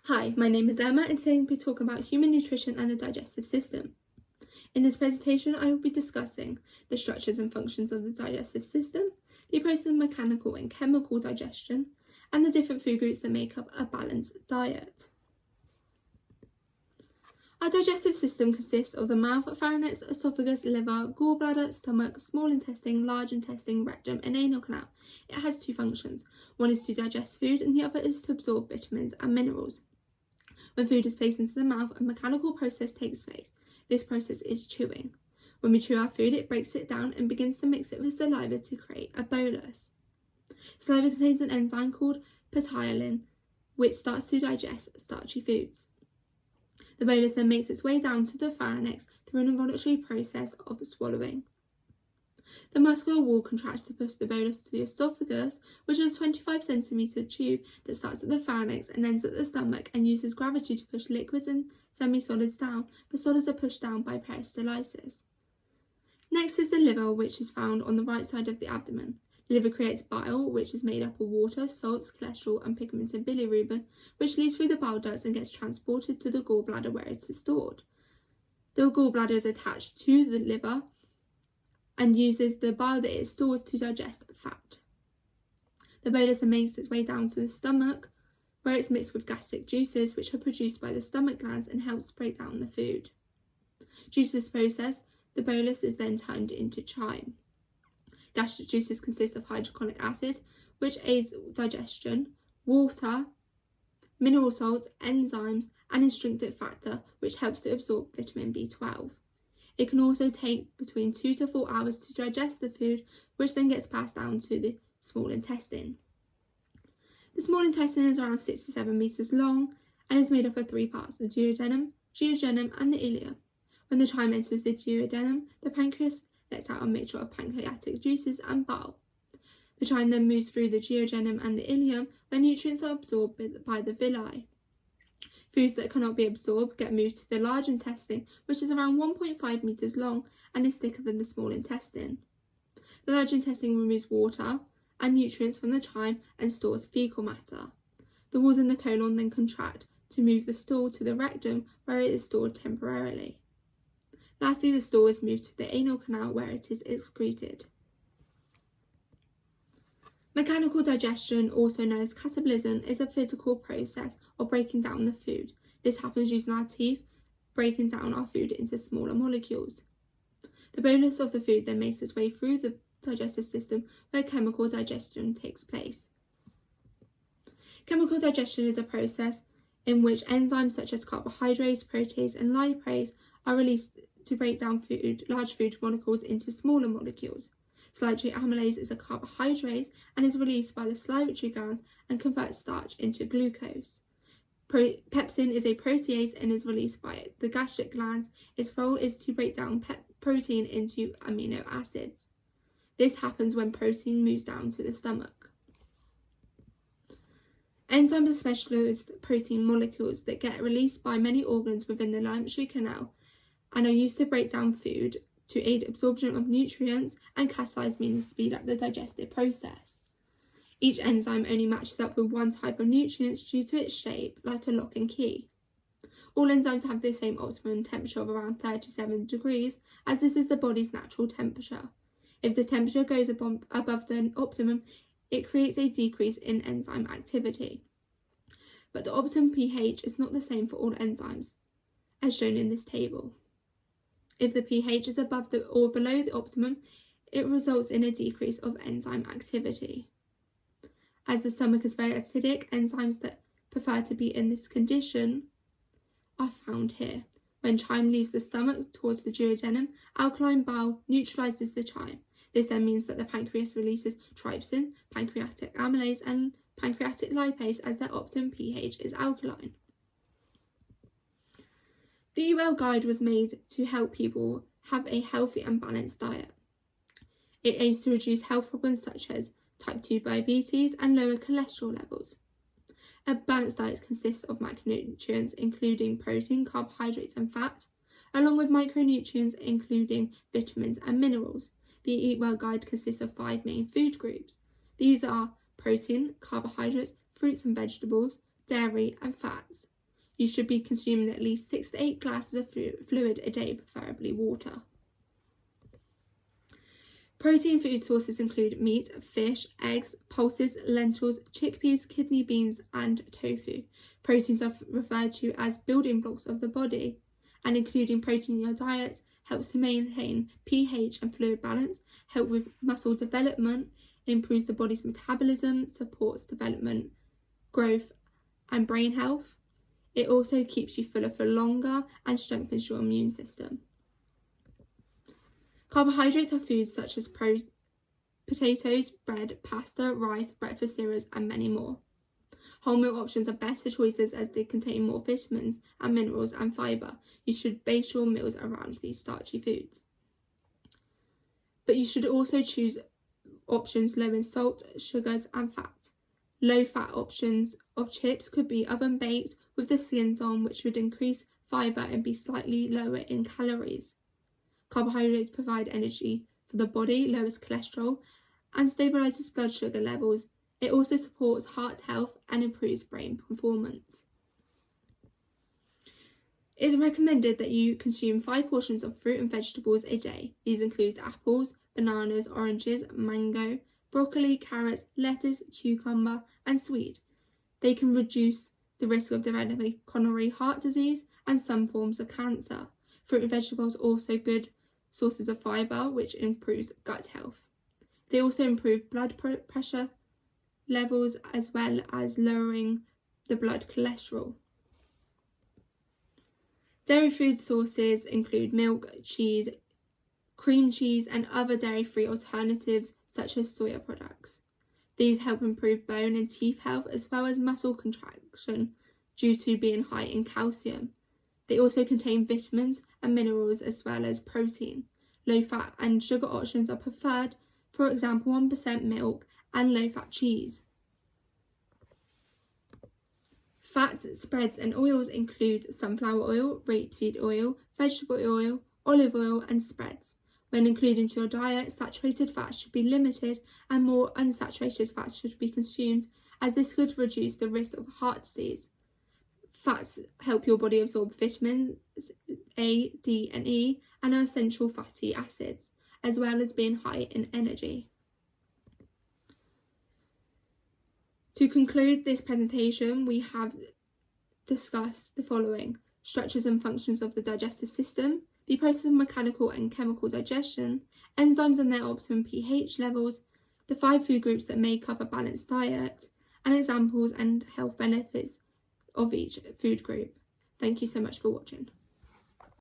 Hi, my name is Emma and today we'll be talking about human nutrition and the digestive system. In this presentation, I will be discussing the structures and functions of the digestive system, the process of mechanical and chemical digestion, and the different food groups that make up a balanced diet. Our digestive system consists of the mouth, pharynx, esophagus, liver, gallbladder, stomach, small intestine, large intestine, rectum, and anal canal. It has two functions. One is to digest food and the other is to absorb vitamins and minerals. When food is placed into the mouth, a mechanical process takes place. This process is chewing. When we chew our food, it breaks it down and begins to mix it with saliva to create a bolus. Saliva contains an enzyme called ptyalin, which starts to digest starchy foods. The bolus then makes its way down to the pharynx through an involuntary process of swallowing. The muscular wall contracts to push the bolus to the esophagus, which is a 25cm tube that starts at the pharynx and ends at the stomach and uses gravity to push liquids and semi-solids down, but solids are pushed down by peristalsis. Next is the liver, which is found on the right side of the abdomen. The liver creates bile, which is made up of water, salts, cholesterol, and pigmented bilirubin, which leads through the bile ducts and gets transported to the gallbladder where it is stored. The gallbladder is attached to the liver and uses the bile that it stores to digest fat. The bolus then makes its way down to the stomach, where it's mixed with gastric juices, which are produced by the stomach glands and helps break down the food. Due to this process, the bolus is then turned into chyme. Gastric juices consist of hydrochloric acid, which aids digestion, water, mineral salts, enzymes, and a stringent factor, which helps to absorb vitamin B12. It can also take between 2 to 4 hours to digest the food, which then gets passed down to the small intestine. The small intestine is around 6 to 7 meters long and is made up of 3 parts: the duodenum, and the ileum. When the chyme enters the duodenum, the pancreas lets out a mixture of pancreatic juices and bile. The chyme then moves through the duodenum and the ileum, where nutrients are absorbed by the villi. Foods that cannot be absorbed get moved to the large intestine, which is around 1.5 meters long and is thicker than the small intestine. The large intestine removes water and nutrients from the chyme and stores fecal matter. The walls in the colon then contract to move the stool to the rectum, where it is stored temporarily. Lastly, the stool is moved to the anal canal, where it is excreted. Mechanical digestion, also known as catabolism, is a physical process of breaking down the food. This happens using our teeth, breaking down our food into smaller molecules. The bolus of the food then makes its way through the digestive system, where chemical digestion takes place. Chemical digestion is a process in which enzymes such as carbohydrates, protease, and lipase are released to break down large food molecules into smaller molecules. Salivary amylase is a carbohydrate and is released by the salivary glands and converts starch into glucose. Pepsin is a protease and is released by the gastric glands. Its role is to break down protein into amino acids. This happens when protein moves down to the stomach. Enzymes are specialized protein molecules that get released by many organs within the alimentary canal and are used to break down food to aid absorption of nutrients and catalyze, means speed up the digestive process. Each enzyme only matches up with one type of nutrients due to its shape, like a lock and key. All enzymes have the same optimum temperature of around 37 degrees, as this is the body's natural temperature. If the temperature goes above the optimum, it creates a decrease in enzyme activity. But the optimum pH is not the same for all enzymes, as shown in this table. If the pH is above or below the optimum, it results in a decrease of enzyme activity. As the stomach is very acidic, enzymes that prefer to be in this condition are found here. When chyme leaves the stomach towards the duodenum, alkaline bile neutralizes the chyme. This then means that the pancreas releases trypsin, pancreatic amylase, and pancreatic lipase, as their optimum pH is alkaline. The Eat Well Guide was made to help people have a healthy and balanced diet. It aims to reduce health problems such as type 2 diabetes and lower cholesterol levels. A balanced diet consists of macronutrients including protein, carbohydrates, and fat, along with micronutrients including vitamins and minerals. The Eat Well Guide consists of 5 main food groups. These are protein, carbohydrates, fruits and vegetables, dairy, and fats. You should be consuming at least 6 to 8 glasses of fluid a day, preferably water. Protein food sources include meat, fish, eggs, pulses, lentils, chickpeas, kidney beans, and tofu. Proteins are referred to as building blocks of the body, and including protein in your diet helps to maintain pH and fluid balance, help with muscle development, improves the body's metabolism, supports development, growth, and brain health. It also keeps you fuller for longer and strengthens your immune system. Carbohydrates are foods such as potatoes, bread, pasta, rice, breakfast cereals, and many more. Whole meal options are better choices as they contain more vitamins and minerals and fibre. You should base your meals around these starchy foods. But you should also choose options low in salt, sugars, and fat. Low fat options of chips could be oven baked with the skins on, which would increase fibre and be slightly lower in calories. Carbohydrates provide energy for the body, lowers cholesterol, and stabilises blood sugar levels. It also supports heart health and improves brain performance. It is recommended that you consume 5 portions of fruit and vegetables a day. These include apples, bananas, oranges, mango, broccoli, carrots, lettuce, cucumber, and sweet. They can reduce the risk of developing coronary heart disease and some forms of cancer. Fruit and vegetables are also good sources of fibre, which improves gut health. They also improve blood pressure levels as well as lowering the blood cholesterol. Dairy food sources include milk, cheese, cream cheese, and other dairy-free alternatives such as soya products. These help improve bone and teeth health as well as muscle contraction due to being high in calcium. They also contain vitamins and minerals as well as protein. Low-fat and sugar options are preferred, for example 1% milk and low-fat cheese. Fats, spreads and oils include sunflower oil, rapeseed oil, vegetable oil, olive oil and spreads. When included into your diet, saturated fats should be limited and more unsaturated fats should be consumed, as this could reduce the risk of heart disease. Fats help your body absorb vitamins A, D and E and are essential fatty acids, as well as being high in energy. To conclude this presentation, we have discussed the following: structures and functions of the digestive system, the process of mechanical and chemical digestion, enzymes and their optimum pH levels, the 5 food groups that make up a balanced diet, and examples and health benefits of each food group. Thank you so much for watching.